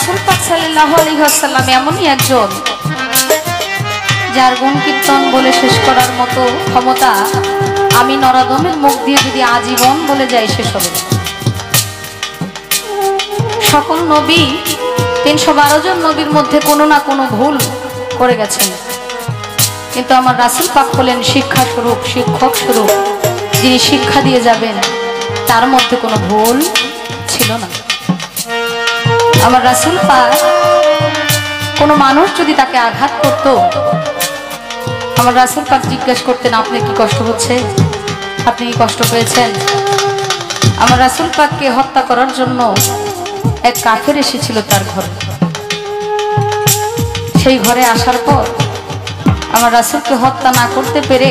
রাসূল পাক সাল্লাল্লাহু আলাইহি ওয়াসাল্লাম এমনই একজন যার গুণ কীর্তন বলে শেষ করার মতো ক্ষমতা আমি নরাদমের মুখ দিয়ে যদি আজীবন বলে যাই শেষ হবে। সকল নবী 312 জন নবীর মধ্যে কোনো না কোনো ভুল করে গেছেন, কিন্তু আমার রাসূল পাক হলেন শিক্ষা স্বরূপ, শিক্ষক স্বরূপ, যিনি শিক্ষা দিয়ে যাবেন, তার মধ্যে কোনো ভুল ছিল না। আমার রাসূল পাক কোনো মানুষ যদি তাকে আঘাত করত, আমার রাসূল পাক জিজ্ঞেস করতেন আপনি কি কষ্ট হচ্ছে, আপনি কি কষ্ট পেয়েছেন। আমার রাসূল পাককে হত্যা করার জন্য এক কাফের এসেছিল তার ঘরে। সেই ঘরে আসার পর আমার রাসূলকে হত্যা না করতে পেরে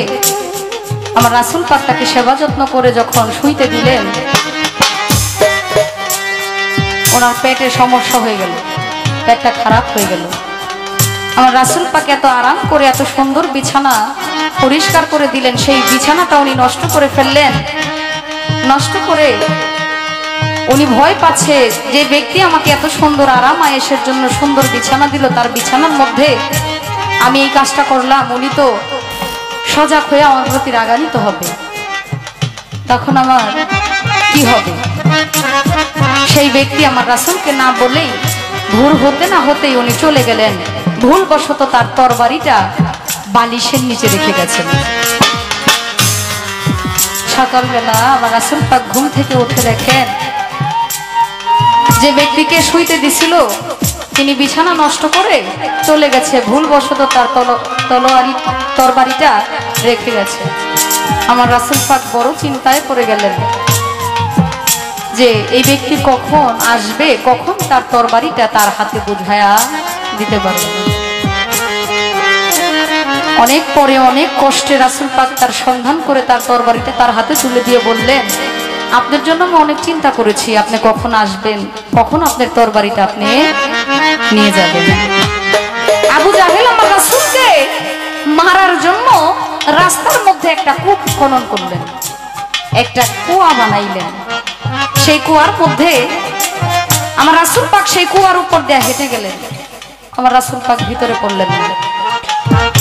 আমার রাসূল পাক তাকে সেবা যত্ন করে যখন শুইতে দিলেন, ওনার পেটে সমস্যা হয়ে গেল, পেটটা খারাপ হয়ে গেল। আমার রাসূল পাক এত আরাম করে এত সুন্দর বিছানা পরিষ্কার করে দিলেন, সেই বিছানাটা উনি নষ্ট করে ফেললেন। নষ্ট করে উনি ভয় পাচ্ছে যে ব্যক্তি আমাকে এত সুন্দর আরাম আয়েশের জন্য সুন্দর বিছানা দিল, তার বিছানার মধ্যে আমি এই কাজটা করলাম, উনি তো সজাগ হয়ে আমার প্রতি রাগান্বিত হবে, তখন আমার কি হবে। সেই ব্যক্তি আমার রাসূলকে না বলেই ভোর হতে না হতেই উনি চলে গেলেন, ভুলবশত তার তরবারিটা বালিশের নিচে রেখে গেছেন। সকালবেলা আমার রাসূল পাক ঘুম থেকে উঠে দেখেন যে ব্যক্তিকে শুইতে দিছিল তিনি বিছানা নষ্ট করে চলে গেছে, ভুলবশত তার তরবারিটা রেখে গেছে। আমার রাসূল পাক বড় চিন্তায় পড়ে গেলেন যে এই ব্যক্তি কখন আসবে, কখন তার তরবারিটা তার হাতে বুঝায়া দিতে পারবে। অনেক পরে অনেক কষ্টে রাসূল পাক তার সন্ধান করে তার তরবারিটা তার হাতে তুলে দিয়ে বললেন আপনার জন্য আমি অনেক চিন্তা করেছি, আপনি কখন আসবেন, কখন আপনার তরবারিটা আপনি নিয়ে যাবেন। আবু জাহেল আমার রাসূলকে মারার জন্য রাস্তার মধ্যে একটা কূপ খনন করলেন, একটা কুয়া বানাইলেন। সেই কুয়ার মধ্যে আমার রাসূল পাক সেই কুয়ার উপর দিয়ে হেঁটে গেলেন, আমার রাসূল পাক ভিতরে পড়লেন।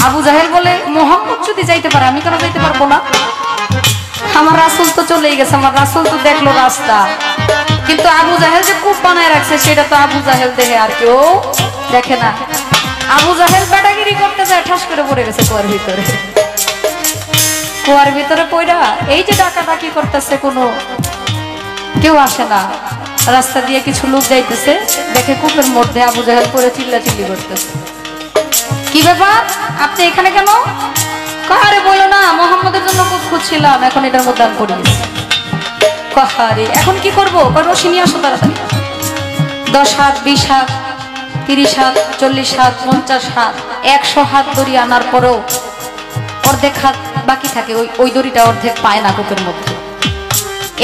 আবু জাহেল বলে মুহাম্মদ যদি যাইতে পারে আমি কেন যাইতে পারবো না, আমার রাসূল তো চলেই গেছে, আমার রাসূল তো দেখলো রাস্তা, কিন্তু আবু জাহেল যে কূপ বানায় রাখছে সেটা তো আবু জাহেল দেখে আর কেউ দেখে না। আবু জাহেল বেটাগিরি করতে যায়, ঠাস করে পড়ে গেছে কুয়ার ভিতরে। কুয়ার ভিতরে পড়া এই যে ডাকাডাকি করতেছে, কোনো কেউ আসে না, রাস্তা দিয়ে কিছু লোক যাইতেছে, দেখে কূপের মধ্যে আবু জাহেল পড়ে চিল্লাচিল্লি করতেছে। কি ব্যাপার, আপনি এখানে কেন? কারে বলো না, মুহাম্মদের জন্য কূপ খুঁজছিলাম, এখন এটার মধ্যে আমি পড়ে গেছি। কাহারে এখন কি করবো? রশি নিয়ে আসো তাড়াতাড়ি। 10 হাত, 20 হাত, 30 হাত, 40 হাত, 50 হাত, 100 হাত দড়ি আনার পরেও অর্ধেক হাত বাকি থাকে, ওই দড়িটা অর্ধেক পায় না কূপের মধ্যে।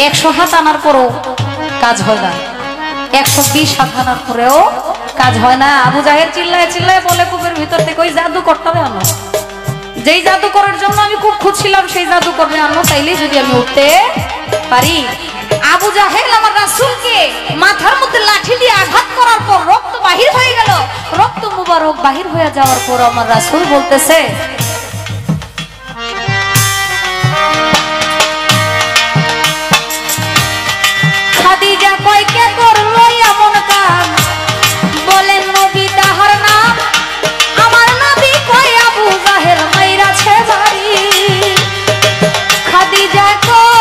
100 হাত আনার পরেও কাজ হয় না, 120 হাত আনার পরেও কাজ হয় না। আবু জাহেল চিল্লায় চিল্লায় বলে কূপের ভিতর থেকে ওই জাদু করতে আনো, যেই জাদু করার জন্য আমি খুব খুঁজছিলাম সেই জাদু করবে আনো, তাইলেই যদি আমি উঠতে পারি। আবু জাহেল আমার রাসূলকে মাথার মধ্যে লাঠি দিয়ে আঘাত করার পর রক্ত বাহির হয়ে গেল। রক্ত মুবারক বাহির হয়ে যাওয়ার পর আমার রাসূল বলতেছে খাদিজা কয় কে করলো এমন কাম, বলেন নবী তাহার নাম, আমার নবী কয় আবু জাহেল মাইরাছে বাড়ি। খাদিজা কয়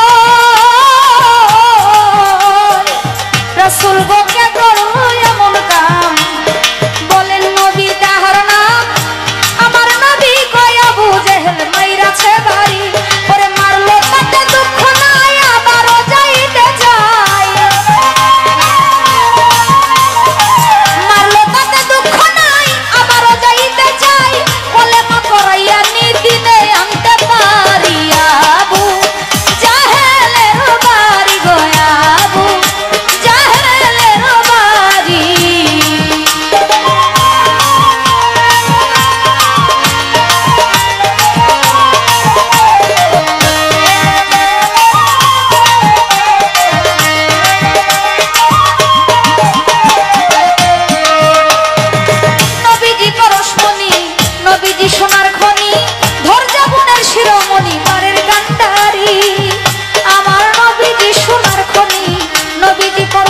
রাসূল গো কে করলো এমন কাম, বলেন নবী তাহার নাম, আমার নবী কয় আবু জাহেল মাইরাছে বাড়ি। ওরে মারলো তাতে দুঃখ নাই, আবারও যাইতে চাই, মারলো তাতে দুঃখ নাই, আবারও যাইতে চাই, কলেমা করাইয়া নিদিনে আনতে পারি। আবু জাহেলের বাড়ি গো, আবু জাহেলের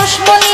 দুশ্মনী